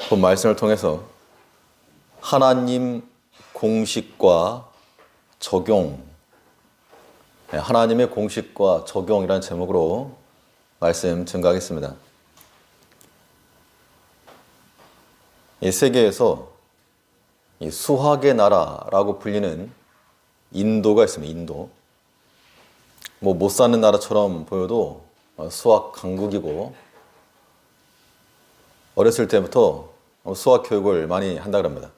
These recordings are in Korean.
본 말씀을 통해서 하나님 공식과 적용, 하나님의 공식과 적용이라는 제목으로 말씀 증가하겠습니다. 이 세계에서 이 수학의 나라라고 불리는 인도가 있습니다. 인도. 못 사는 나라처럼 보여도 수학 강국이고, 어렸을 때부터 수학 교육을 많이 한다 그럽니다.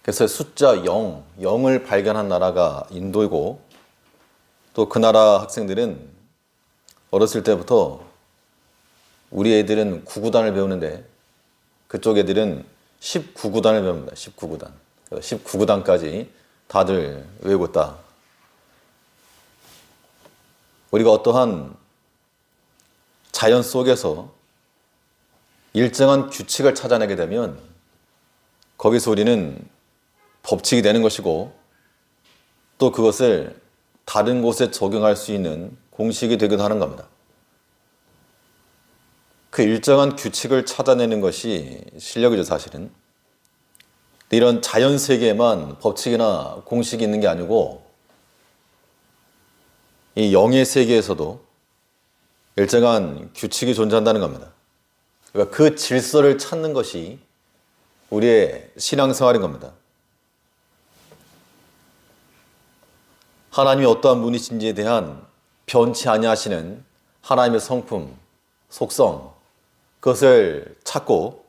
그래서 숫자 0을 발견한 나라가 인도이고, 또 그 나라 학생들은 어렸을 때부터 우리 애들은 9구단을 배우는데 그쪽 애들은 19구단을 배웁니다. 19구단. 19구단까지 다들 외우고 있다. 우리가 어떠한 자연 속에서 일정한 규칙을 찾아내게 되면 거기서 우리는 법칙이 되는 것이고, 또 그것을 다른 곳에 적용할 수 있는 공식이 되기도 하는 겁니다. 그 일정한 규칙을 찾아내는 것이 실력이죠, 사실은. 이런 자연 세계에만 법칙이나 공식이 있는 게 아니고, 이 영의 세계에서도 일정한 규칙이 존재한다는 겁니다. 그러니까 그 질서를 찾는 것이 우리의 신앙생활인 겁니다. 하나님이 어떠한 분이신지에 대한 변치 아니하시는 하나님의 성품, 속성, 그것을 찾고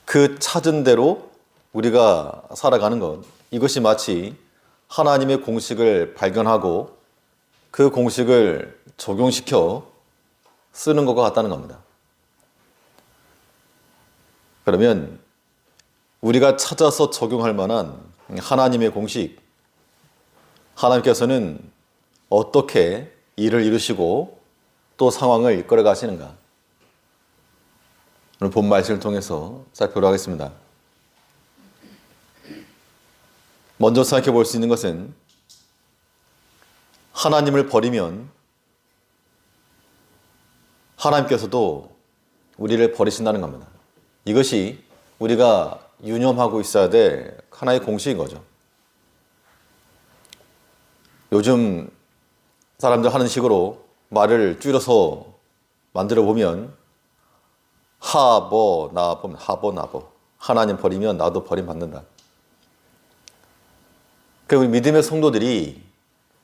그 찾은 대로 우리가 살아가는 것, 이것이 마치 하나님의 공식을 발견하고 그 공식을 적용시켜 쓰는 것과 같다는 겁니다. 그러면 우리가 찾아서 적용할 만한 하나님의 공식, 하나님께서는 어떻게 일을 이루시고 또 상황을 이끌어 가시는가, 오늘 본 말씀을 통해서 살펴보도록 하겠습니다. 먼저 생각해 볼 수 있는 것은 하나님을 버리면 하나님께서도 우리를 버리신다는 겁니다. 이것이 우리가 유념하고 있어야 될 하나의 공식인 거죠. 요즘 사람들 하는 식으로 말을 줄여서 만들어 보면 하버 나버, 하나님 버리면 나도 버림받는다. 그럼 믿음의 성도들이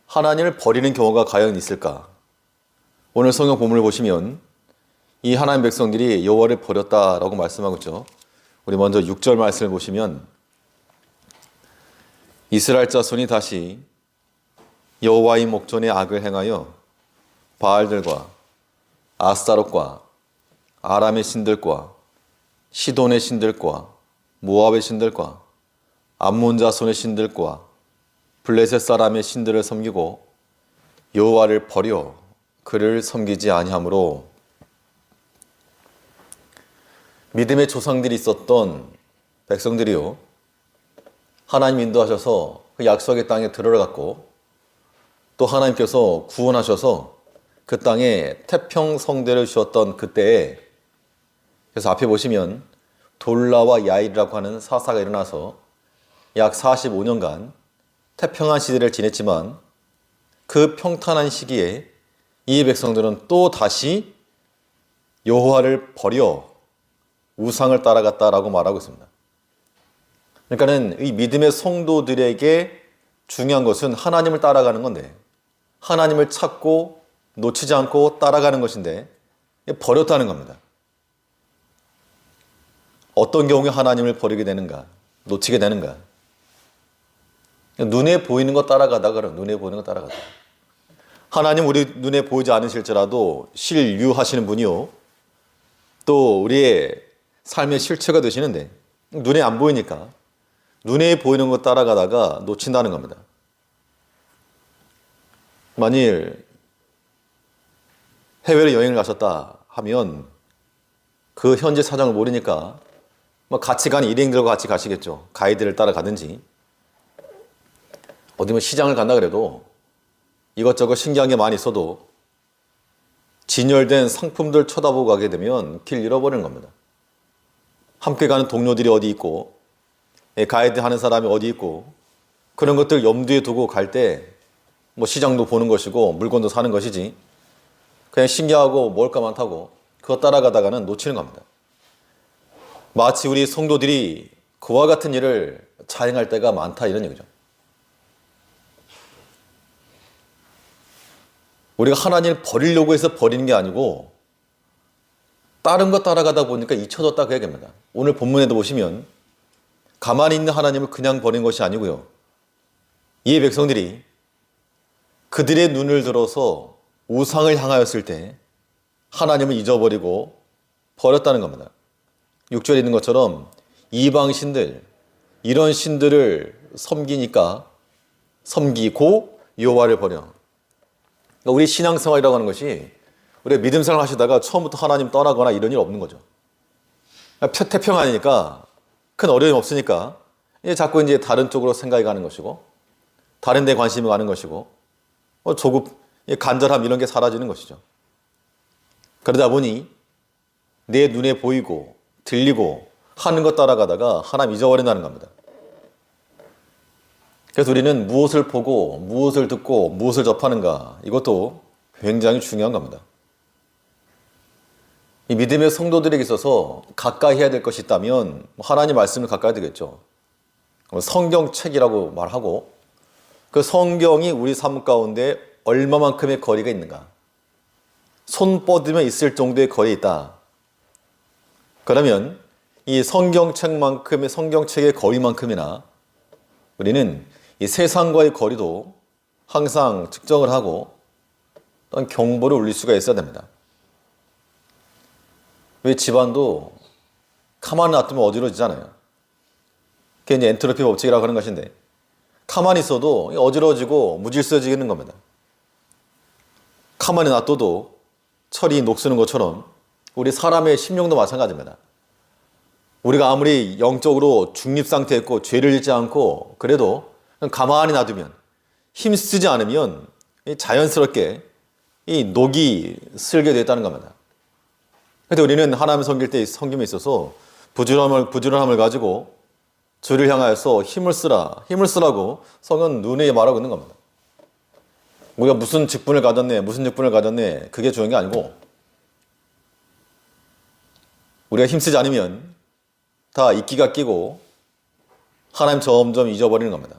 하나님을 버리는 경우가 과연 있을까? 오늘 성경 본문을 보시면 이 하나님 백성들이 여호와를 버렸다라고 말씀하고 있죠. 우리 먼저 6절 말씀을 보시면 이스라엘 자손이 다시 여호와의 목전에 악을 행하여 바알들과 아스타롯과 아람의 신들과 시돈의 신들과 모압의 신들과 암몬 자손의 신들과 블레셋 사람의 신들을 섬기고 여호와를 버려 그를 섬기지 아니하므로, 믿음의 조상들이 있었던 백성들이요, 하나님 인도하셔서 그 약속의 땅에 들어갔고, 또 하나님께서 구원하셔서 그 땅에 태평성대를 주셨던 그때에, 그래서 앞에 보시면 돌라와 야일이라고 하는 사사가 일어나서 약 45년간 태평한 시대를 지냈지만, 그 평탄한 시기에 이 백성들은 또 다시 여호와를 버려 우상을 따라갔다라고 말하고 있습니다. 그러니까는 이 믿음의 성도들에게 중요한 것은 하나님을 따라가는 건데, 하나님을 찾고 놓치지 않고 따라가는 것인데 버렸다는 겁니다. 어떤 경우에 하나님을 버리게 되는가, 놓치게 되는가? 눈에 보이는 거 따라가다가, 눈에 보이는 거 따라가다가. 하나님 우리 눈에 보이지 않으실지라도 신유하시는 분이요, 또 우리의 삶의 실체가 되시는데 눈에 안 보이니까 눈에 보이는 거 따라가다가 놓친다는 겁니다. 만일 해외로 여행을 가셨다 하면 그 현지 사정을 모르니까 같이 간 일행들과 같이 가시겠죠. 가이드를 따라가든지, 어디 시장을 간다 그래도 이것저것 신기한 게 많이 있어도 진열된 상품들 쳐다보고 가게 되면 길 잃어버리는 겁니다. 함께 가는 동료들이 어디 있고, 가이드 하는 사람이 어디 있고, 그런 것들 염두에 두고 갈 때 뭐 시장도 보는 것이고 물건도 사는 것이지, 그냥 신기하고 먹을 거 많다고 그거 따라가다가는 놓치는 겁니다. 마치 우리 성도들이 그와 같은 일을 자행할 때가 많다, 이런 얘기죠. 우리가 하나님을 버리려고 해서 버리는 게 아니고 다른 거 따라가다 보니까 잊혀졌다, 그 얘기입니다. 오늘 본문에도 보시면 가만히 있는 하나님을 그냥 버린 것이 아니고요, 이 백성들이 그들의 눈을 들어서 우상을 향하였을 때 하나님을 잊어버리고 버렸다는 겁니다. 6절에 있는 것처럼 이방 신들, 이런 신들을 섬기고 여호와를 버려. 그러니까 우리 신앙생활이라고 하는 것이 우리가 믿음생활 하시다가 처음부터 하나님 떠나거나 이런 일 없는 거죠. 태평하니까 큰 어려움이 없으니까 이제 자꾸 이제 다른 쪽으로 생각이 가는 것이고, 다른 데 관심이 가는 것이고, 조급, 간절함 이런 게 사라지는 것이죠. 그러다 보니 내 눈에 보이고 들리고 하는 것 따라가다가 하나님 잊어버린다는 겁니다. 그래서 우리는 무엇을 보고 무엇을 듣고 무엇을 접하는가, 이것도 굉장히 중요한 겁니다. 이 믿음의 성도들에게 있어서 가까이 해야 될 것이 있다면 하나님 말씀을 가까이 되겠죠. 성경책이라고 말하고, 그 성경이 우리 삶 가운데 얼마만큼의 거리가 있는가, 손 뻗으면 있을 정도의 거리에 있다. 그러면 이 성경책의 거리만큼이나 우리는 이 세상과의 거리도 항상 측정을 하고 또한 경보를 울릴 수가 있어야 됩니다. 왜 집안도 가만히 놔두면 어지러지잖아요. 그게 이제 엔트로피 법칙이라고 하는 것인데, 가만히 있어도 어지러지고 무질서지는 겁니다. 가만히 놔둬도 철이 녹쓰는 것처럼 우리 사람의 심령도 마찬가지입니다. 우리가 아무리 영적으로 중립 상태에 있고 죄를 짓지 않고 그래도 가만히 놔두면, 힘쓰지 않으면 자연스럽게 이 녹이 슬게 되었다는 겁니다. 그런데 우리는 하나님 섬길 때 섬김에 있어서 부지런함을 가지고 주를 향하여서 힘을 쓰라고 성은 눈에 말하고 있는 겁니다. 우리가 무슨 직분을 가졌네, 그게 중요한 게 아니고, 우리가 힘쓰지 않으면 다 이끼가 끼고 하나님 점점 잊어버리는 겁니다.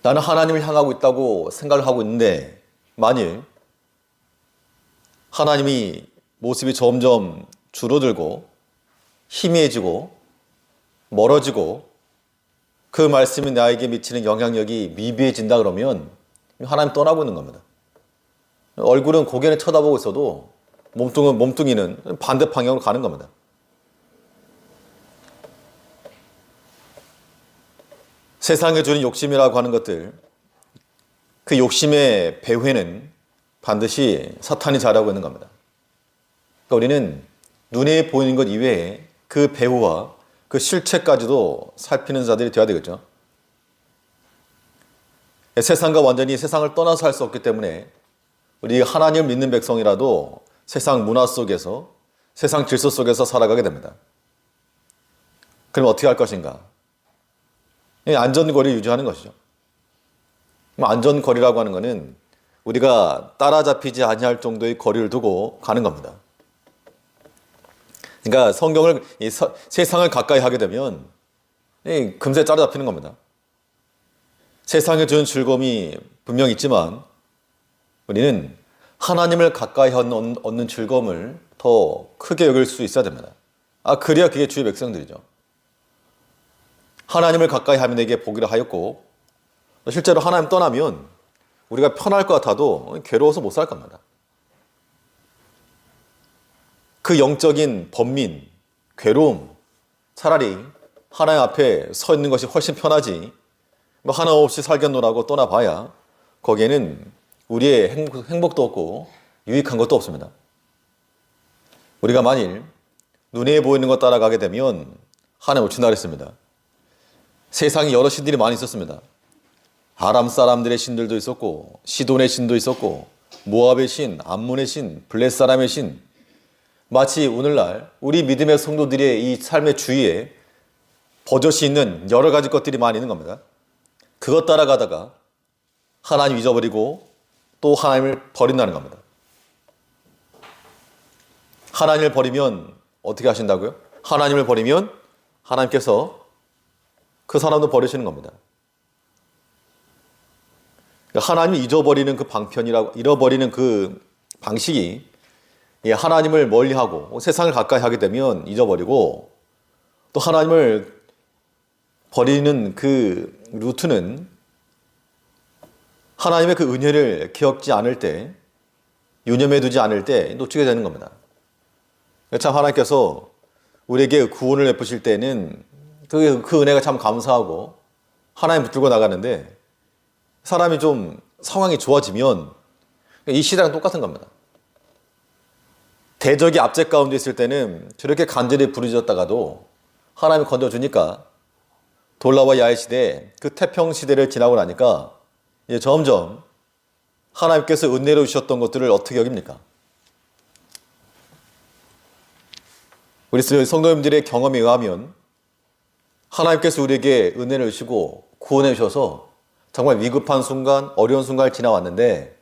나는 하나님을 향하고 있다고 생각을 하고 있는데, 만일 하나님이 모습이 점점 줄어들고 희미해지고 멀어지고 그 말씀이 나에게 미치는 영향력이 미비해진다 그러면 하나님 떠나고 있는 겁니다. 얼굴은 고개를 쳐다보고 있어도 몸뚱이는 반대 방향으로 가는 겁니다. 세상에 주는 욕심이라고 하는 것들, 그 욕심의 배회는 반드시 사탄이 잘하고 있는 겁니다. 그러니까 우리는 눈에 보이는 것 이외에 그 배후와 그 실체까지도 살피는 자들이 되어야 되겠죠. 세상과 완전히 세상을 떠나서 할 수 없기 때문에 우리 하나님을 믿는 백성이라도 세상 문화 속에서, 세상 질서 속에서 살아가게 됩니다. 그럼 어떻게 할 것인가? 안전거리를 유지하는 것이죠. 안전거리라고 하는 것은 우리가 따라잡히지 아니할 정도의 거리를 두고 가는 겁니다. 그러니까 세상을 가까이 하게 되면 금세 따라잡히는 겁니다. 세상에 주는 즐거움이 분명히 있지만 우리는 하나님을 가까이 얻는 즐거움을 더 크게 여길 수 있어야 됩니다. 그래야 그게 주의 백성들이죠. 하나님을 가까이 하면 내게 복이라 하였고, 실제로 하나님 떠나면 우리가 편할 것 같아도 괴로워서 못 살 겁니다. 그 영적인 번민, 괴로움, 차라리 하나님 앞에 서 있는 것이 훨씬 편하지, 하나 없이 살겠노라고 떠나봐야 거기에는 우리의 행복도 없고 유익한 것도 없습니다. 우리가 만일 눈에 보이는 것 따라가게 되면 하나님 오친다 그랬습니다. 세상에 여러 신들이 많이 있었습니다. 아람 사람들의 신들도 있었고, 시돈의 신도 있었고, 모압의 신, 암몬의 신, 블레 사람의 신, 마치 오늘날 우리 믿음의 성도들의 이 삶의 주위에 버젓이 있는 여러 가지 것들이 많이 있는 겁니다. 그것 따라가다가 하나님 잊어버리고 또 하나님을 버린다는 겁니다. 하나님을 버리면 어떻게 하신다고요? 하나님을 버리면 하나님께서 그 사람도 버리시는 겁니다. 하나님을 잊어버리는 그 방편이라고, 잃어버리는 그 방식이 하나님을 멀리하고 세상을 가까이 하게 되면 잊어버리고, 또 하나님을 버리는 그 루트는 하나님의 그 은혜를 기억지 않을 때, 유념해 두지 않을 때 놓치게 되는 겁니다. 참 하나님께서 우리에게 구원을 베푸실 때는 그 은혜가 참 감사하고 하나님 붙들고 나가는데, 사람이 좀 상황이 좋아지면 이 시대랑 똑같은 겁니다. 대적이 압제 가운데 있을 때는 저렇게 간절히 부르짖었다가도 하나님이 건져주니까 돌라와 야의 시대, 그 태평 시대를 지나고 나니까 이제 점점 하나님께서 은혜로 주셨던 것들을 어떻게 여깁니까? 우리 성도님들의 경험에 의하면 하나님께서 우리에게 은혜를 주시고 구원해 주셔서 정말 위급한 순간, 어려운 순간을 지나왔는데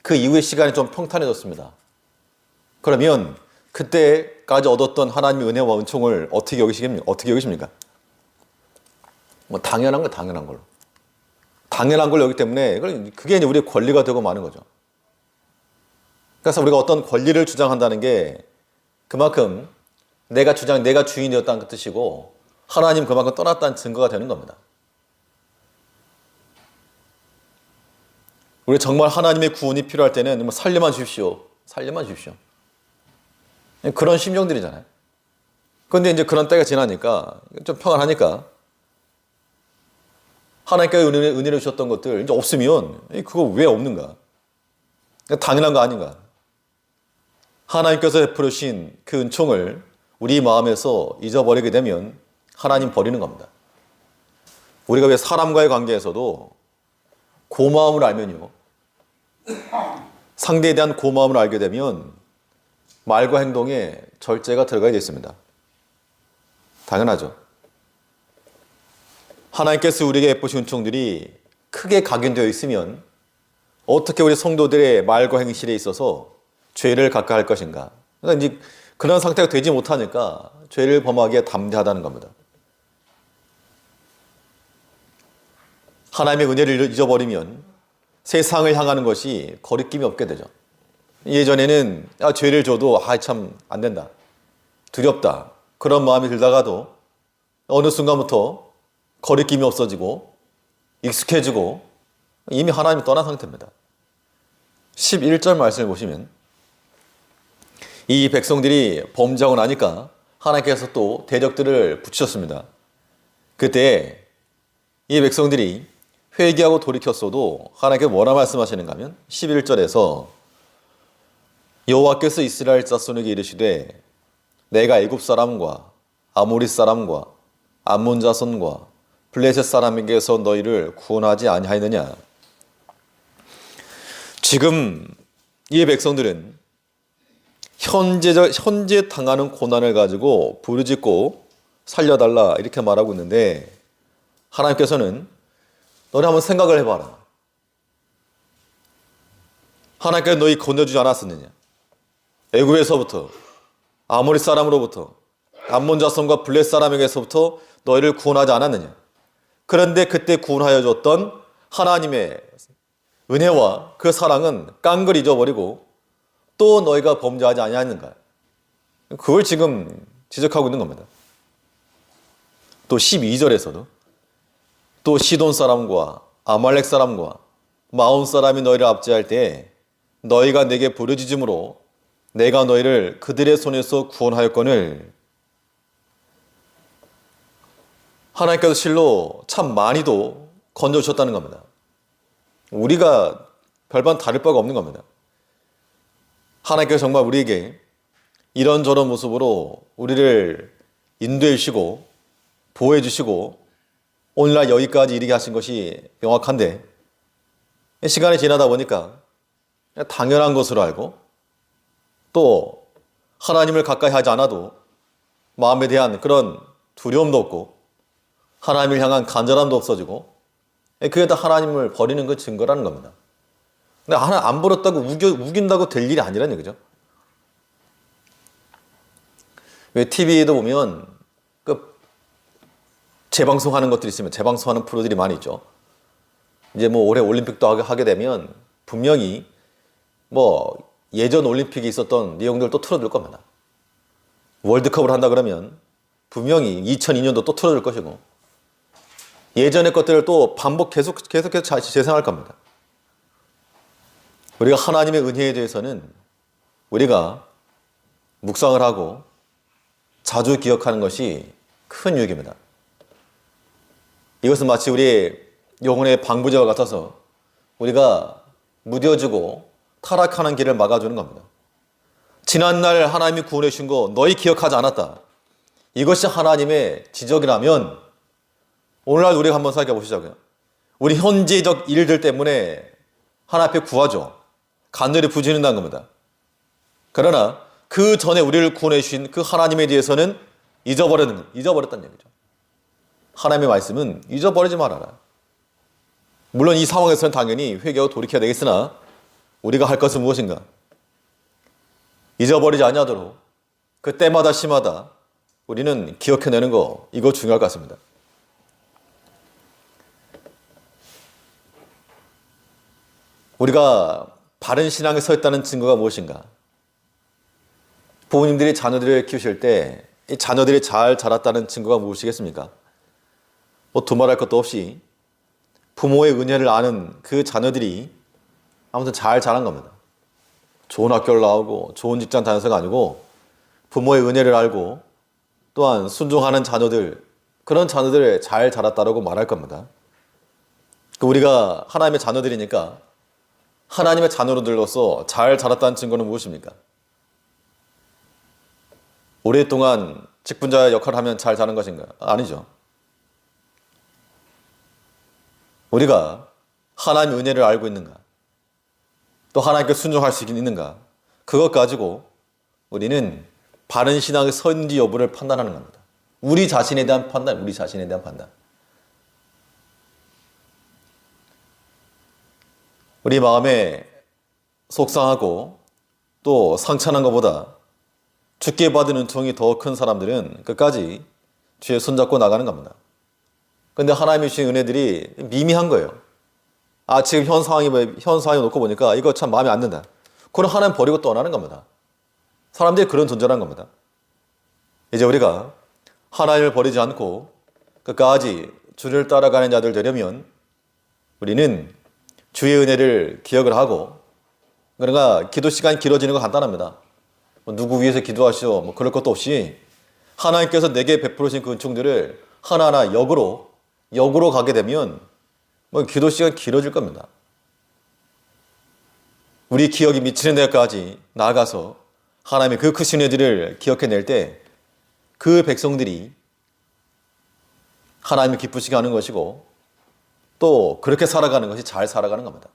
그 이후의 시간이 좀 평탄해졌습니다. 그러면 그때까지 얻었던 하나님의 은혜와 은총을 어떻게 여기십니까? 뭐 당연한 거 당연한 걸로. 당연한 걸 여기 때문에 그게 이제 우리의 권리가 되고 마는 거죠. 그래서 우리가 어떤 권리를 주장한다는 게 그만큼 내가 주인이었다는 뜻이고, 하나님 그만큼 떠났다는 증거가 되는 겁니다. 우리 정말 하나님의 구원이 필요할 때는 살려만 주십시오. 살려만 주십시오. 그런 심정들이잖아요. 그런데 이제 그런 때가 지나니까 좀 평안하니까 하나님께서 은혜를 주셨던 것들 이제 없으면 그거 왜 없는가? 당연한 거 아닌가? 하나님께서 베풀어 주신 그 은총을 우리 마음에서 잊어버리게 되면 하나님 버리는 겁니다. 우리가 왜 사람과의 관계에서도 고마움을 알면요, 상대에 대한 고마움을 알게 되면 말과 행동에 절제가 들어가야 되어 있습니다. 당연하죠. 하나님께서 우리에게 베푸신 은총들이 크게 각인되어 있으면 어떻게 우리 성도들의 말과 행실에 있어서 죄를 가까할 것인가? 그러니까 이제 그런 상태가 되지 못하니까 죄를 범하기에 담대하다는 겁니다. 하나님의 은혜를 잊어버리면 세상을 향하는 것이 거리낌이 없게 되죠. 예전에는 죄를 져도 참 안 된다, 두렵다, 그런 마음이 들다가도 어느 순간부터 거리낌이 없어지고 익숙해지고 이미 하나님이 떠난 상태입니다. 11절 말씀을 보시면 이 백성들이 범죄하고 나니까 하나님께서 또 대적들을 붙이셨습니다. 그때 이 백성들이 회개하고 돌이켰어도 하나님께서 뭐라 말씀하시는가 하면 11절에서 여호와께서 이스라엘 자손에게 이르시되 내가 애굽 사람과 아모리 사람과 암몬 자손과 블레셋 사람에게서 너희를 구원하지 아니하였느냐. 지금 이 백성들은 현재 당하는 고난을 가지고 부르짖고 살려달라 이렇게 말하고 있는데, 하나님께서는 너네 한번 생각을 해봐라. 하나님께서 너희 건져주지 않았었느냐? 애굽에서부터, 아모리 사람으로부터, 암몬 자손과 블레셋 사람에게서부터 너희를 구원하지 않았느냐? 그런데 그때 구원하여 줬던 하나님의 은혜와 그 사랑은 깡그리 잊어버리고 또 너희가 범죄하지 아니하였는가? 그걸 지금 지적하고 있는 겁니다. 또 12절에서도 또 시돈 사람과 아말렉 사람과 마온 사람이 너희를 압제할 때 너희가 내게 부르짖음으로 내가 너희를 그들의 손에서 구원하였거늘. 하나님께서 실로 참 많이도 건져주셨다는 겁니다. 우리가 별반 다를 바가 없는 겁니다. 하나님께서 정말 우리에게 이런저런 모습으로 우리를 인도해 주시고 보호해 주시고 오늘날 여기까지 이르게 하신 것이 명확한데, 시간이 지나다 보니까 당연한 것으로 알고 또 하나님을 가까이 하지 않아도 마음에 대한 그런 두려움도 없고 하나님을 향한 간절함도 없어지고 그게 다 하나님을 버리는 그 증거라는 겁니다. 근데 하나 안 버렸다고 우긴다고 될 일이 아니라는 얘기죠. 왜 TV에도 보면 그 재방송하는 것들이 있으면 재방송하는 프로들이 많이 있죠. 이제 뭐 올해 올림픽도 하게 되면 분명히 뭐 예전 올림픽에 있었던 내용들을 또 틀어줄 겁니다. 월드컵을 한다 그러면 분명히 2002년도 또 틀어줄 것이고 예전의 것들을 또 계속해서 재생할 겁니다. 우리가 하나님의 은혜에 대해서는 우리가 묵상을 하고 자주 기억하는 것이 큰 유익입니다. 이것은 마치 우리의 영혼의 방부제와 같아서 우리가 무뎌지고 타락하는 길을 막아주는 겁니다. 지난날 하나님이 구원해 주신 거 너희 기억하지 않았다. 이것이 하나님의 지적이라면 오늘날 우리가 한번 생각해 보시자고요. 우리 현재적 일들 때문에 하나님 앞에 구하죠. 간절히 부르짖는다는 겁니다. 그러나 그 전에 우리를 구원해 주신 그 하나님에 대해서는 잊어버렸다는 얘기죠. 하나님의 말씀은 잊어버리지 말아라. 물론 이 상황에서는 당연히 회개하고 돌이켜야 되겠으나 우리가 할 것은 무엇인가? 잊어버리지 아니하도록 그때마다 시마다 우리는 기억해내는 거 이거 중요할 것 같습니다. 우리가 바른 신앙에 서 있다는 증거가 무엇인가? 부모님들이 자녀들을 키우실 때 이 자녀들이 잘 자랐다는 증거가 무엇이겠습니까? 뭐 두말할 것도 없이 부모의 은혜를 아는 그 자녀들이 아무튼 잘 자란 겁니다. 좋은 학교를 나오고 좋은 직장 다녀서가 아니고 부모의 은혜를 알고 또한 순종하는 자녀들, 그런 자녀들 잘 자랐다라고 말할 겁니다. 우리가 하나님의 자녀들이니까 하나님의 자녀로들로서 잘 자랐다는 증거는 무엇입니까? 오랫동안 직분자 역할을 하면 잘 자는 것인가? 아니죠. 우리가 하나님의 은혜를 알고 있는가? 또 하나님께 순종할 수 있는가? 그것 가지고 우리는 바른 신앙에 서 있는지 여부를 판단하는 겁니다. 우리 자신에 대한 판단. 우리 마음에 속상하고 또 상처난 것보다 죽게 받은 은총이 더 큰 사람들은 끝까지 주에 손잡고 나가는 겁니다. 그런데 하나님이 주신 은혜들이 미미한 거예요. 지금 현 상황이 놓고 보니까 이거 참 마음에 안 든다. 그럼 하나님 버리고 떠나는 겁니다. 사람들이 그런 존재란 겁니다. 이제 우리가 하나님을 버리지 않고 끝까지 주를 따라가는 자들 되려면 우리는 주의 은혜를 기억을 하고, 그러니까 기도 시간이 길어지는 건 간단합니다. 누구 위해서 기도하시오 그럴 것도 없이 하나님께서 내게 베풀으신 그 은총들을 하나하나 역으로 가게 되면 기도 시간이 길어질 겁니다. 우리 기억이 미치는 데까지 나아가서 하나님의 그 크신 은혜들을 기억해낼 때 그 백성들이 하나님을 기쁘시게 하는 것이고 또 그렇게 살아가는 것이 잘 살아가는 겁니다.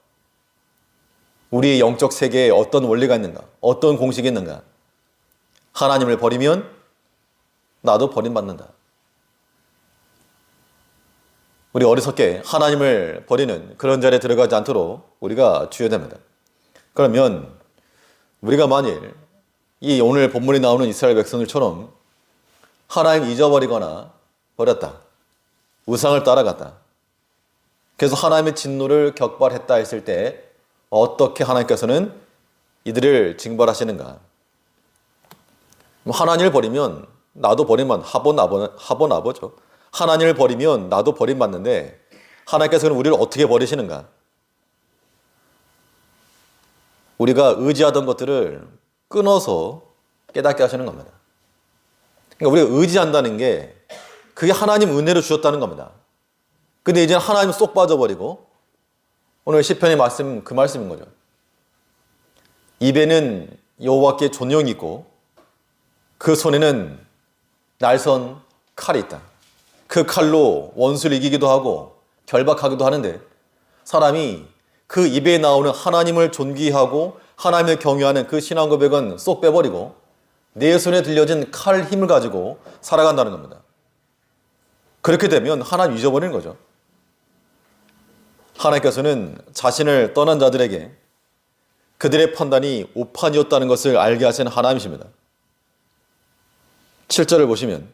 우리의 영적 세계에 어떤 원리가 있는가? 어떤 공식이 있는가? 하나님을 버리면 나도 버림받는다. 우리 어리석게 하나님을 버리는 그런 자리에 들어가지 않도록 우리가 주의해야 됩니다. 그러면 우리가 만일 이 오늘 본문에 나오는 이스라엘 백성들처럼 하나님 잊어버리거나 버렸다. 우상을 따라갔다. 그래서 하나님의 진노를 격발했다 했을 때 어떻게 하나님께서는 이들을 징벌하시는가? 하나님을 버리면 나도 버림받는 하보나보죠. 하나님을 버리면 나도 버림받는데 하나님께서는 우리를 어떻게 버리시는가? 우리가 의지하던 것들을 끊어서 깨닫게 하시는 겁니다. 그러니까 우리가 의지한다는 게 그게 하나님 은혜로 주셨다는 겁니다. 근데 이제는 하나님 쏙 빠져버리고 오늘 시편의 말씀 그 말씀인 거죠. 입에는 여호와께 존용이 있고 그 손에는 날선 칼이 있다. 그 칼로 원수를 이기기도 하고 결박하기도 하는데 사람이 그 입에 나오는 하나님을 존귀하고 하나님을 경외하는 그 신앙 고백은 쏙 빼버리고 내 손에 들려진 칼 힘을 가지고 살아간다는 겁니다. 그렇게 되면 하나님 잊어버리는 거죠. 하나님께서는 자신을 떠난 자들에게 그들의 판단이 오판이었다는 것을 알게 하시는 하나님이십니다. 7절을 보시면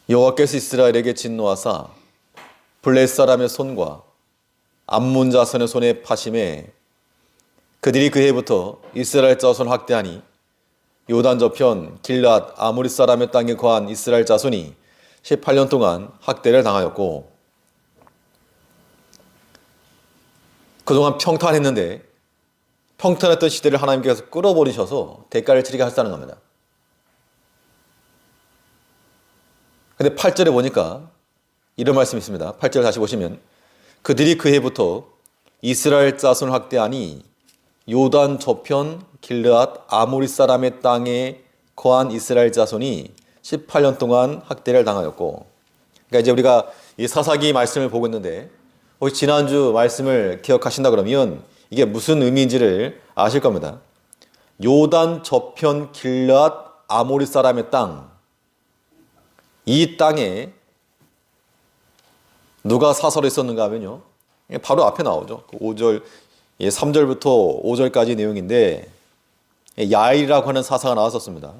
여호와께서 이스라엘에게 진노하사 블레셋 사람의 손과 암몬 자손의 손에 파심에 그들이 그 해부터 이스라엘 자손을 학대하니 요단 저편 길앗 아모리 사람의 땅에 거한 이스라엘 자손이 18년 동안 학대를 당하였고, 그동안 평탄했는데 평탄했던 시대를 하나님께서 끌어버리셔서 대가를 치르게 하셨다는 겁니다. 근데 8절에 보니까 이런 말씀이 있습니다. 8절 다시 보시면 그들이 그 해부터 이스라엘 자손을 학대하니 요단 저편 길르앗 아모리 사람의 땅에 거한 이스라엘 자손이 18년 동안 학대를 당하였고, 그러니까 이제 우리가 이 사사기 말씀을 보고 있는데 혹시 지난주 말씀을 기억하신다 그러면 이게 무슨 의미인지를 아실 겁니다. 요단 저편 길르앗 아모리 사람의 땅, 이 땅에 누가 사설에 있었는가 하면요, 바로 앞에 나오죠. 5절, 3절부터 5절까지 내용인데 야일이라고 하는 사사가 나왔었습니다.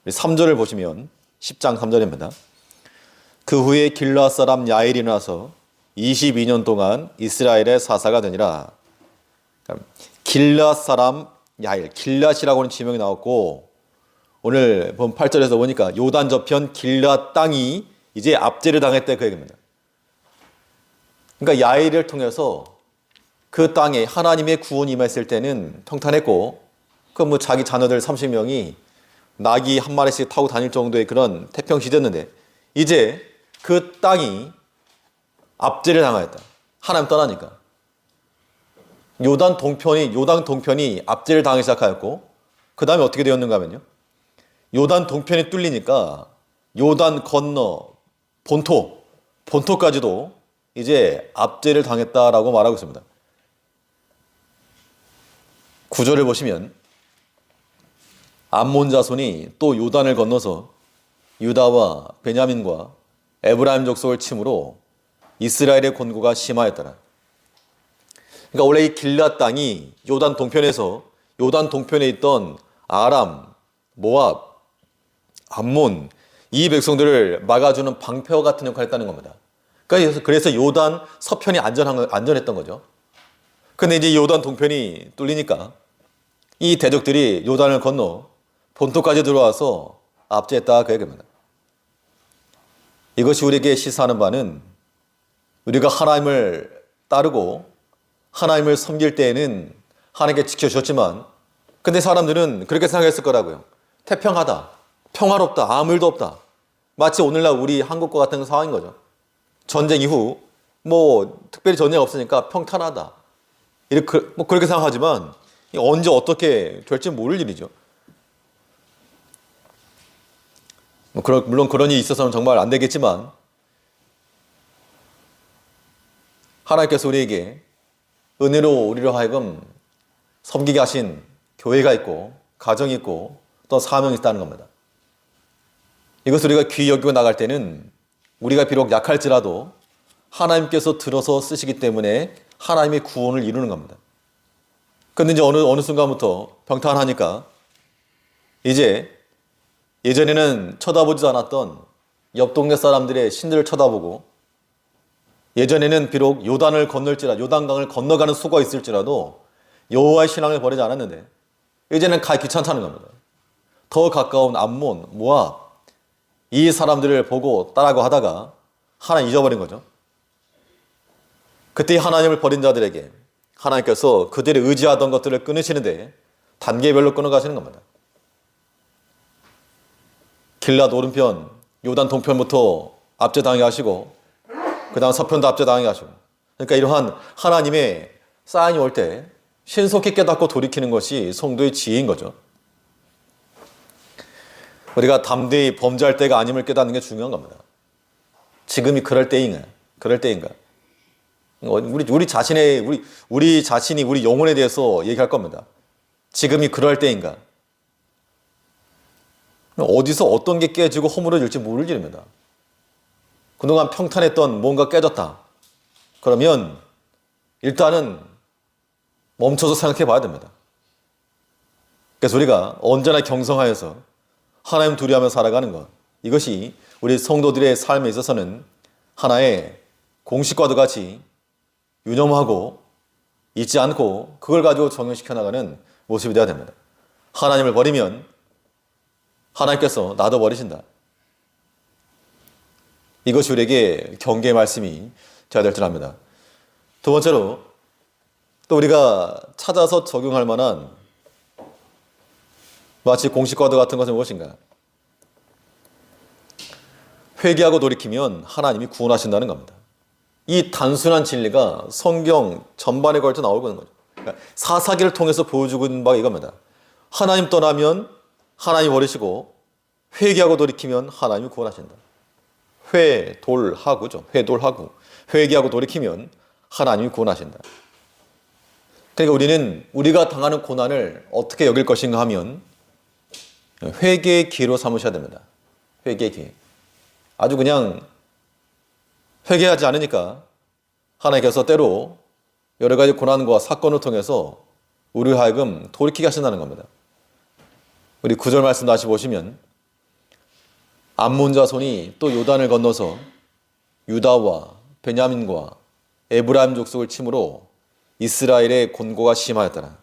3절을 보시면 10장 3절입니다. 그 후에 길르앗 사람 야일이 나서 22년 동안 이스라엘의 사사가 되니라. 길르앗 사람 야일, 길르앗이라고 하는 지명이 나왔고, 오늘 본 8절에서 보니까 요단 저편 길르앗 땅이 이제 압제를 당했다 그 얘기입니다. 그러니까 야일을 통해서 그 땅에 하나님의 구원이 임했을 때는 평탄했고, 그 자기 자녀들 30명이 나귀 한 마리씩 타고 다닐 정도의 그런 태평시대였는데 이제 그 땅이 압제를 당하였다. 하나님 떠나니까. 요단 동편이 압제를 당하기 시작하였고, 그 다음에 어떻게 되었는가 하면요, 요단 동편이 뚫리니까 요단 건너 본토까지도 이제 압제를 당했다라고 말하고 있습니다. 9절을 보시면 암몬 자손이 또 요단을 건너서 유다와 베냐민과 에브라임 족속을 침으로 이스라엘의 권고가 심하였더라. 그러니까 원래 이 길앗 땅이 요단 동편에 있던 아람, 모압, 암몬, 이 백성들을 막아주는 방패와 같은 역할을 했다는 겁니다. 그래서 요단 서편이 안전했던 거죠. 근데 이제 요단 동편이 뚫리니까 이 대적들이 요단을 건너 본토까지 들어와서 압제했다 그 얘기입니다. 이것이 우리에게 시사하는 바는 우리가 하나님을 따르고 하나님을 섬길 때에는 하나님께 지켜주셨지만, 근데 사람들은 그렇게 생각했을 거라고요. 태평하다, 평화롭다, 아무 일도 없다. 마치 오늘날 우리 한국과 같은 상황인 거죠. 전쟁 이후 특별히 전쟁 없으니까 평탄하다, 이렇게 그렇게 생각하지만 언제 어떻게 될지 모를 일이죠. 물론 그런 일이 있어서는 정말 안 되겠지만, 하나님께서 우리에게 은혜로 우리로 하여금 섬기게 하신 교회가 있고 가정이 있고 또 사명이 있다는 겁니다. 이것을 우리가 귀히 여기고 나갈 때는 우리가 비록 약할지라도 하나님께서 들어서 쓰시기 때문에 하나님의 구원을 이루는 겁니다. 그런데 이제 어느 순간부터 평탄하니까 이제 예전에는 쳐다보지도 않았던 옆 동네 사람들의 신들을 쳐다보고, 예전에는 비록 요단강을 건너가는 수가 있을지라도 여호와의 신앙을 버리지 않았는데 이제는 귀찮다는 겁니다. 더 가까운 암몬, 모압, 이 사람들을 보고 따라고 하다가 하나님 잊어버린 거죠. 그때 하나님을 버린 자들에게 하나님께서 그들이 의지하던 것들을 끊으시는데 단계별로 끊어가시는 겁니다. 길앗 오른편, 요단 동편부터 압제당하게 하시고, 그 다음 서편도 압제당하게 하시고, 그러니까 이러한 하나님의 사인이 올 때 신속히 깨닫고 돌이키는 것이 성도의 지혜인 거죠. 우리가 담대히 범죄할 때가 아님을 깨닫는 게 중요한 겁니다. 지금이 그럴 때인가? 우리 자신이 우리 영혼에 대해서 얘기할 겁니다. 지금이 그럴 때인가? 어디서 어떤 게 깨지고 허물어질지 모를 일입니다. 그동안 평탄했던 뭔가 깨졌다. 그러면 일단은 멈춰서 생각해 봐야 됩니다. 그래서 우리가 언제나 경성하여서 하나님 두려워하며 살아가는 것, 이것이 우리 성도들의 삶에 있어서는 하나의 공식과도 같이 유념하고 잊지 않고 그걸 가지고 적용시켜 나가는 모습이 되어야 됩니다. 하나님을 버리면 하나님께서 나도 버리신다. 이것이 우리에게 경계의 말씀이 되어야 될 줄 압니다. 두 번째로 또 우리가 찾아서 적용할 만한 마치 공식과도 같은 것은 무엇인가? 회개하고 돌이키면 하나님이 구원하신다는 겁니다. 이 단순한 진리가 성경 전반에 걸쳐 나오고 있는 거죠. 그러니까 사사기를 통해서 보여주고 있는 바가 이겁니다. 하나님 떠나면 하나님 버리시고 회개하고 돌이키면 하나님이 구원하신다. 회돌하구죠. 회돌하구. 회개하고 돌이키면 하나님이 구원하신다. 그러니까 우리는 우리가 당하는 고난을 어떻게 여길 것인가 하면 회개의 기회로 삼으셔야 됩니다. 회개의 기회. 아주 그냥 회개하지 않으니까 하나님께서 때로 여러 가지 고난과 사건을 통해서 우리를 하여금 돌이키게 하신다는 겁니다. 우리 9절 말씀 다시 보시면 암몬 자손이 또 요단을 건너서 유다와 베냐민과 에브라임 족속을 침으로 이스라엘의 곤고가 심하였더라.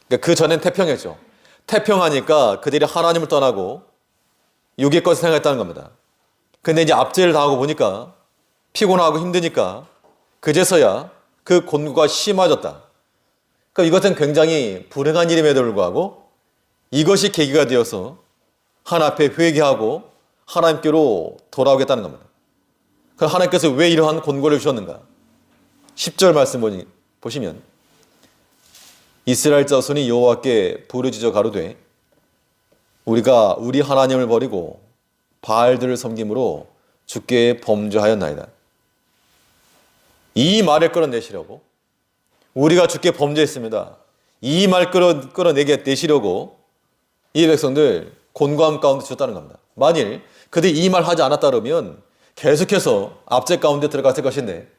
그러니까 그 전엔 태평했죠. 태평하니까 그들이 하나님을 떠나고 육의 것을 생각했다는 겁니다. 근데 이제 압제를 당하고 보니까 피곤하고 힘드니까 그제서야 그 곤고가 심해졌다. 그러니까 이것은 굉장히 불행한 일임에도 불구하고 이것이 계기가 되어서 하나님 앞에 회개하고 하나님께로 돌아오겠다는 겁니다. 그럼 하나님께서 왜 이러한 곤고를 주셨는가? 10절 말씀 보시면 이스라엘 자손이 여호와께 부르짖어 가로되 우리가 우리 하나님을 버리고 바알들을 섬김으로 주께 범죄하였나이다. 이 말을 끌어내시려고 우리가 주께 범죄했습니다. 이 말 끌어내게 내시려고 이 백성들 곤고함 가운데 주셨다는 겁니다. 만일 그들이 이 말 하지 않았다 그러면 계속해서 압제 가운데 들어갔을 것인데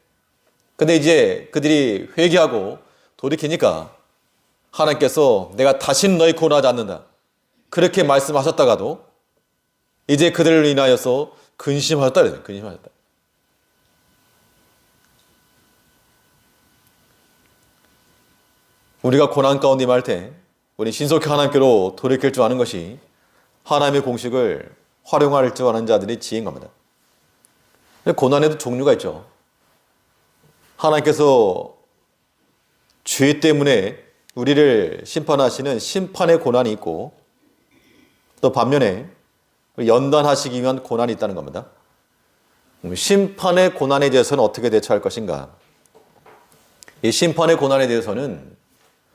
근데 이제 그들이 회개하고 돌이키니까 하나님께서 내가 다시는 너희 고난하지 않는다. 그렇게 말씀하셨다가도 이제 그들을 인하여서 근심하셨다 그래요. 근심하셨다. 우리가 고난 가운데 임할 때 우리 신속히 하나님께로 돌이킬 줄 아는 것이 하나님의 공식을 활용할 줄 아는 자들의 지혜인 겁니다. 고난에도 종류가 있죠. 하나님께서 죄 때문에 우리를 심판하시는 심판의 고난이 있고 또 반면에 연단하시기 위한 고난이 있다는 겁니다. 심판의 고난에 대해서는 어떻게 대처할 것인가? 이 심판의 고난에 대해서는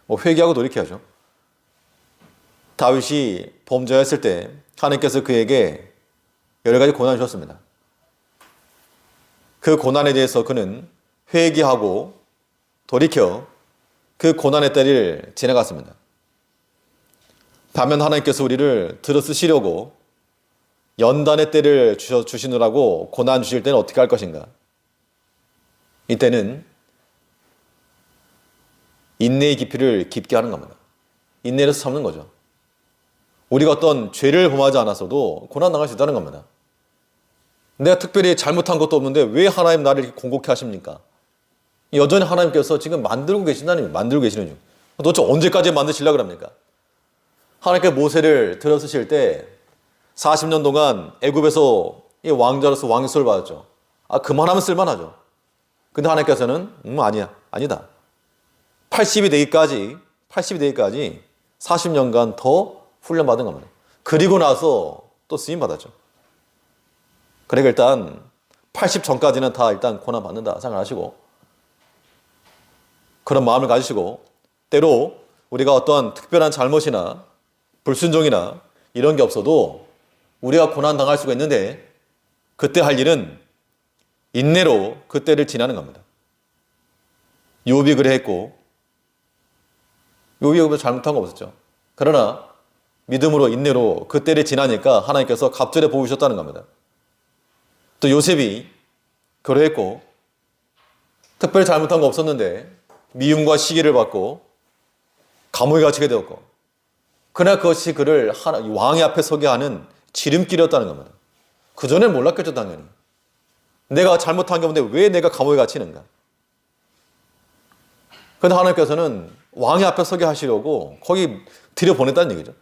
회개하고 돌이켜야죠. 다윗이 범죄했을 때 하나님께서 그에게 여러 가지 고난을 주셨습니다. 그 고난에 대해서 그는 회개하고 돌이켜 그 고난의 때를 지나갔습니다. 반면 하나님께서 우리를 들어쓰시려고 연단의 때를 주시느라고 고난 주실 때는 어떻게 할 것인가? 이때는 인내의 깊이를 깊게 하는 겁니다. 인내를 참는 거죠. 우리가 어떤 죄를 범하지 않았어도 고난 당할 수 있다는 겁니다. 내가 특별히 잘못한 것도 없는데 왜 하나님 나를 이렇게 공곡해 하십니까? 여전히 하나님께서 지금 만들고 계신다는 만들고 계시는 중. 도대체 언제까지 만드시려고 합니까? 하나님께 모세를 들어쓰실 때 40년 동안 애굽에서 왕자로서 왕수를 받았죠. 그만하면 쓸만하죠. 근데 하나님께서는 아니다. 80이 되기까지 40년간 더 훈련받은 겁니다. 그리고 나서 또 쓰임 받았죠. 그러니까 일단 80 전까지는 다 일단 고난 받는다 생각하시고 그런 마음을 가지시고 때로 우리가 어떤 특별한 잘못이나 불순종이나 이런 게 없어도 우리가 고난 당할 수가 있는데 그때 할 일은 인내로 그때를 지나는 겁니다. 욥이 그래 했고 욥이 잘못한 거 없었죠. 그러나 믿음으로 인내로 그 때를 지나니까 하나님께서 갑절에 보이셨다는 겁니다. 또 요셉이 그러했고 특별히 잘못한 거 없었는데 미움과 시기를 받고 감옥에 갇히게 되었고 그러나 그것이 그를 왕의 앞에 서게 하는 지름길이었다는 겁니다. 그전엔 몰랐겠죠 당연히. 내가 잘못한 게 없는데 왜 내가 감옥에 갇히는가. 그런데 하나님께서는 왕의 앞에 서게 하시려고 거기 들여보냈다는 얘기죠.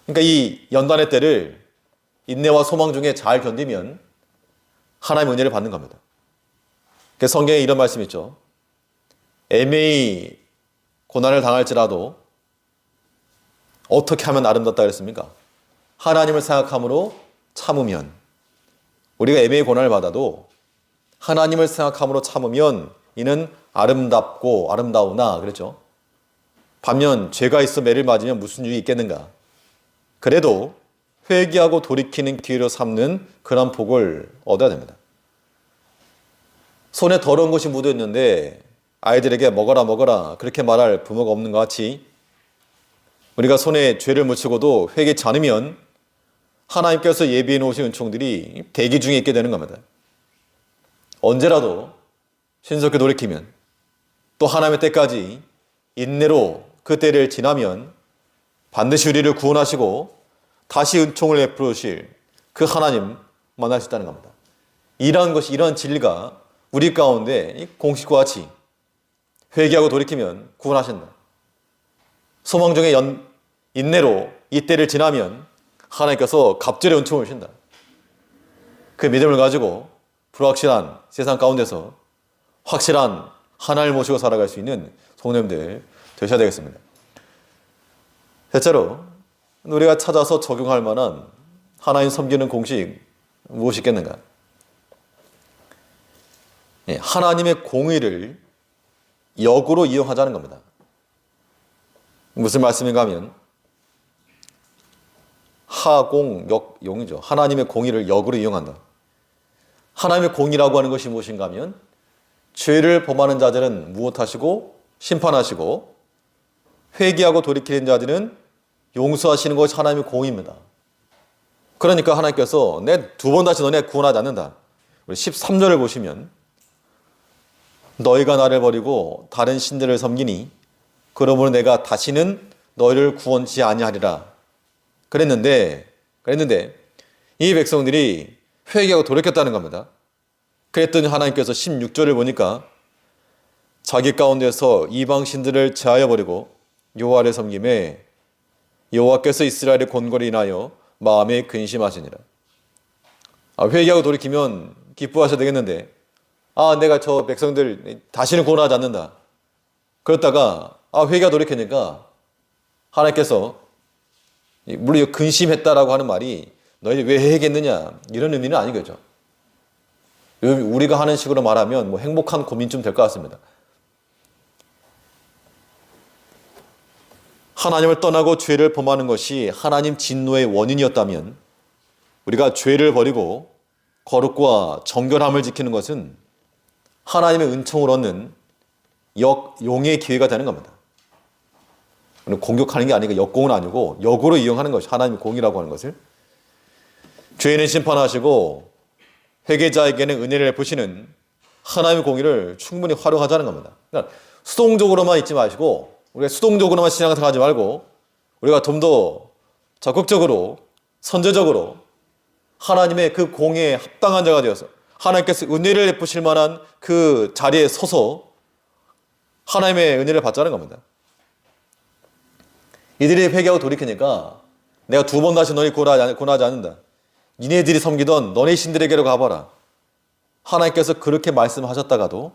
그러니까 이 연단의 때를 인내와 소망 중에 잘 견디면 하나님의 은혜를 받는 겁니다. 그래서 성경에 이런 말씀이 있죠. 애매히 고난을 당할지라도 어떻게 하면 아름답다 그랬습니까? 하나님을 생각함으로 참으면. 우리가 애매히 고난을 받아도 하나님을 생각함으로 참으면 이는 아름답고 아름다우나 그랬죠. 반면 죄가 있어 매를 맞으면 무슨 유익이 있겠는가. 그래도 회개하고 돌이키는 기회로 삼는 그런 복을 얻어야 됩니다. 손에 더러운 것이 묻어 있는데 아이들에게 먹어라 그렇게 말할 부모가 없는 것 같이 우리가 손에 죄를 묻히고도 회개치 않으면 하나님께서 예비해 놓으신 은총들이 대기 중에 있게 되는 겁니다. 언제라도 신속히 돌이키면 또 하나님의 때까지 인내로 그 때를 지나면 반드시 우리를 구원하시고 다시 은총을 베푸실 그 하나님 만날 수 있다는 겁니다. 이러한 진리가 우리 가운데 공식과 같이 회개하고 돌이키면 구원하신다. 소망 중에 인내로 이 때를 지나면 하나님께서 갑절의 은총을 주신다. 그 믿음을 가지고 불확실한 세상 가운데서 확실한 하나님을 모시고 살아갈 수 있는 성도님들 되셔야 되겠습니다. 셋째로 우리가 찾아서 적용할 만한 하나님 섬기는 공식 무엇이 있겠는가? 하나님의 공의를 역으로 이용하자는 겁니다. 무슨 말씀인가 하면 하공역용이죠. 하나님의 공의를 역으로 이용한다. 하나님의 공의라고 하는 것이 무엇인가 하면 죄를 범하는 자들은 무엇하시고 심판하시고 회개하고 돌이키는 자들은 용서하시는 것이 하나님의 공의입니다. 그러니까 하나님께서 내 두 번 다시 너네 구원하지 않는다. 우리 13절을 보시면 너희가 나를 버리고 다른 신들을 섬기니 그러므로 내가 다시는 너희를 구원치 아니하리라. 그랬는데 이 백성들이 회개하고 돌이켰다는 겁니다. 그랬더니 하나님께서 16절을 보니까 자기 가운데서 이방 신들을 제하여 버리고 여호와를 섬김에 여호와께서 이스라엘의 권고를 인하여 마음에 근심하시니라. 회개하고 돌이키면 기뻐하셔야 되겠는데 내가 저 백성들 다시는 구원하지 않는다. 그렇다가 회개하고 돌이키니까 하나님께서 물론 근심했다라고 하는 말이 너희 왜 회개했느냐 이런 의미는 아니겠죠. 우리가 하는 식으로 말하면 행복한 고민쯤 될 것 같습니다. 하나님을 떠나고 죄를 범하는 것이 하나님 진노의 원인이었다면 우리가 죄를 버리고 거룩과 정결함을 지키는 것은 하나님의 은총을 얻는 용의 기회가 되는 겁니다. 공격하는 게 아니고 역공은 아니고 역으로 이용하는 것이 하나님의 공이라고 하는 것을 죄인은 심판하시고 회개자에게는 은혜를 베푸시는 하나님의 공의를 충분히 활용하자는 겁니다. 그러니까 수동적으로만 있지 마시고 우리가 수동적으로만 신앙생활하지 말고 우리가 좀 더 적극적으로 선제적으로 하나님의 그 공에 합당한 자가 되어서 하나님께서 은혜를 베푸실 만한 그 자리에 서서 하나님의 은혜를 받자는 겁니다. 이들이 회개하고 돌이키니까 내가 두 번 다시 너희 구원하지 않는다. 니네들이 섬기던 너네 신들에게로 가봐라. 하나님께서 그렇게 말씀하셨다가도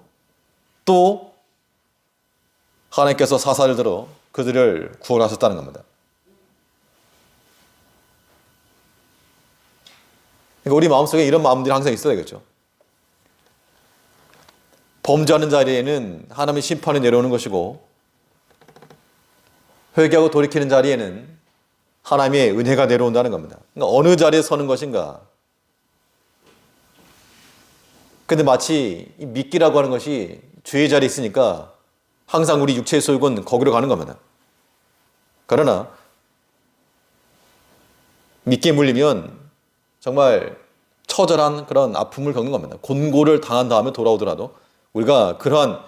또 하나님께서 사사를 들어 그들을 구원하셨다는 겁니다. 그러니까 우리 마음속에 이런 마음들이 항상 있어야 되겠죠. 범죄하는 자리에는 하나님의 심판이 내려오는 것이고 회개하고 돌이키는 자리에는 하나님의 은혜가 내려온다는 겁니다. 그러니까 어느 자리에 서는 것인가. 근데 마치 이 미끼라고 하는 것이 죄의 자리에 있으니까 항상 우리 육체의 소욕은 거기로 가는 겁니다. 그러나 믿기에 물리면 정말 처절한 그런 아픔을 겪는 겁니다. 곤고를 당한 다음에 돌아오더라도 우리가 그러한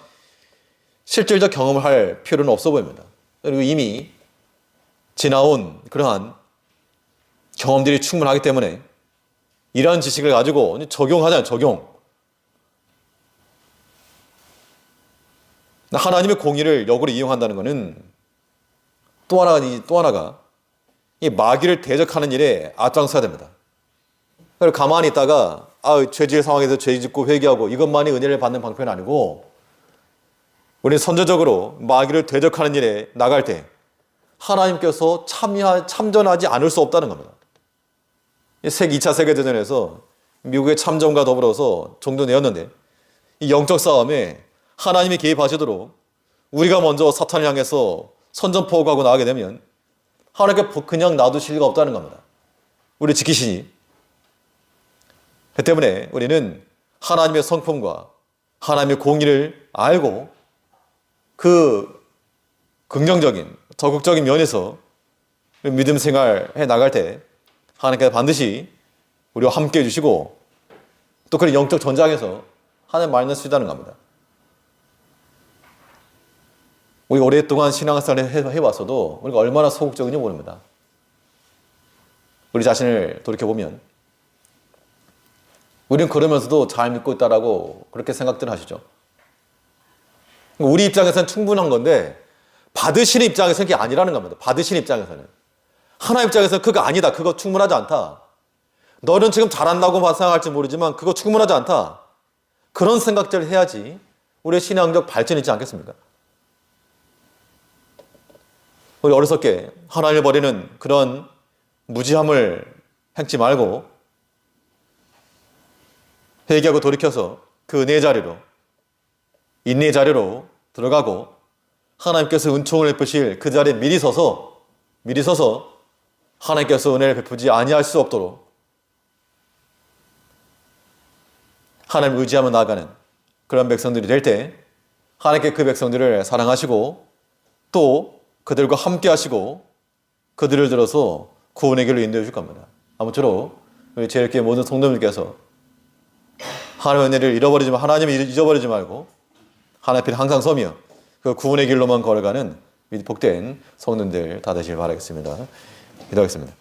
실질적 경험을 할 필요는 없어 보입니다. 그리고 이미 지나온 그러한 경험들이 충분하기 때문에 이러한 지식을 가지고 적용하잖아요. 적용. 하나님의 공의를 역으로 이용한다는 것은 또 하나가 이 마귀를 대적하는 일에 앞장서야 됩니다. 그래서 가만히 있다가 죄질 상황에서 죄 짓고 회개하고 이것만이 은혜를 받는 방편이 아니고 우리는 선제적으로 마귀를 대적하는 일에 나갈 때 하나님께서 참전하지 않을 수 없다는 겁니다. 2차 세계대전에서 미국의 참전과 더불어서 종도 내었는데 이 영적 싸움에 하나님이 개입하시도록 우리가 먼저 사탄을 향해서 선전포고하고 나가게 되면 하나님께 그냥 놔두실 리가 없다는 겁니다. 우리 지키시니. 그 때문에 우리는 하나님의 성품과 하나님의 공의를 알고 그 긍정적인 적극적인 면에서 믿음 생활해 나갈 때 하나님께서 반드시 우리와 함께 해주시고 또 그런 영적 전장에서 하나님 말씀을 쓰시다는 겁니다. 우리가 오랫동안 신앙생활을 해왔어도 우리가 얼마나 소극적인지 모릅니다. 우리 자신을 돌이켜보면 우리는 그러면서도 잘 믿고 있다라고 그렇게 생각들 하시죠. 우리 입장에서는 충분한 건데 받으시는 입장에서는 그게 아니라는 겁니다. 받으시는 입장에서는. 하나님 입장에서는 그거 아니다. 그거 충분하지 않다. 너는 지금 잘한다고 생각할지 모르지만 그거 충분하지 않다. 그런 생각들을 해야지 우리의 신앙적 발전이 있지 않겠습니까? 우리 어리석게 하나님을 버리는 그런 무지함을 행치 말고 회개하고 돌이켜서 그 은혜의 자리로 인내의 자리로 들어가고 하나님께서 은총을 베푸실 그 자리에 미리 서서 하나님께서 은혜를 베푸지 아니할 수 없도록 하나님을 의지하며 나아가는 그런 백성들이 될 때 하나님께 그 백성들을 사랑하시고 또 그들과 함께 하시고 그들을 들어서 구원의 길로 인도해 줄 겁니다. 아무쪼록 우리 제일교회 모든 성도님들께서 하나님의 은혜를 하나님을 잊어버리지 말고 하나님 앞에 항상 서며 그 구원의 길로만 걸어가는 복된 성도들 다 되시길 바라겠습니다. 기도하겠습니다.